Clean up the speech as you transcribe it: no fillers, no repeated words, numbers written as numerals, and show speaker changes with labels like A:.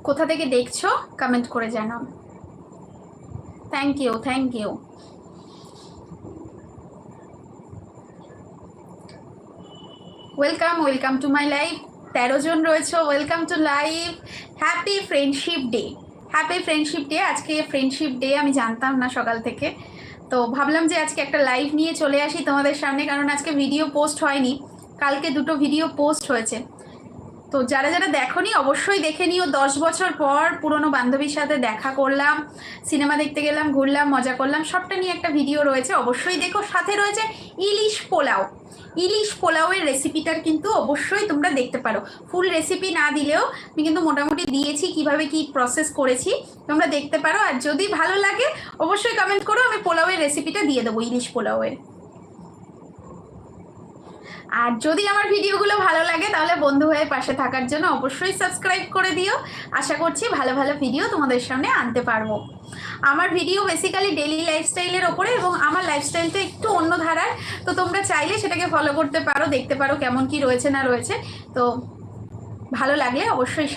A: কোথা থেকে দেখছো কমেন্ট করে জানাও। Thank you, thank you. Welcome, welcome to my live. 13 জন রয়েছে, welcome to live. Happy friendship day, happy friendship day. আজকে ফ্রেন্ডশিপ ডে, আমি জানতাম না সকাল থেকে, তো ভাবলাম যে আজকে একটা লাইভ নিয়ে চলে আসি তোমাদের সামনে, কারণ আজকে ভিডিও পোস্ট হয়নি, কালকে 2টো ভিডিও পোস্ট হয়েছে। তো যারা যারা দেখোনি অবশ্যই দেখে নিও। 10 বছর পর পুরনো বান্ধবীর সাথে দেখা করলাম, সিনেমা দেখতে গেলাম, ঘুরলাম, মজা করলাম, সবটা নিয়ে একটা ভিডিও রয়েছে, অবশ্যই দেখো। সাথে রয়েছে ইলিশ পোলাও। ইলিশ পোলাওয়ের রেসিপিটার কিন্তু অবশ্যই তোমরা দেখতে পারো। ফুল রেসিপি না দিলেও আমি কিন্তু মোটামুটি দিয়েছি কিভাবে কি প্রসেস করেছি, তোমরা দেখতে পারো। আর যদি ভালো লাগে অবশ্যই কমেন্ট করো, আমি পোলাওয়ের রেসিপিটা দিয়ে দেবো, ইলিশ পোলাওয়ের। আর যদি আমার ভিডিওগুলো ভালো লাগে তাহলে বন্ধু হয়ে পাশে থাকার জন্য অবশ্যই সাবস্ক্রাইব করে দিও। আশা করছি ভালো ভালো ভিডিও তোমাদের সামনে আনতে পারবো। আমার ভিডিও বেসিক্যালি ডেইলি লাইফস্টাইলের ওপরে, এবং আমার লাইফস্টাইলটা একটু অন্য ধারার, তো তোমরা চাইলে সেটাকে ফলো করতে পারো, দেখতে পারো কেমন কি রয়েছে না রয়েছে। তো ভালো লাগলে অবশ্যই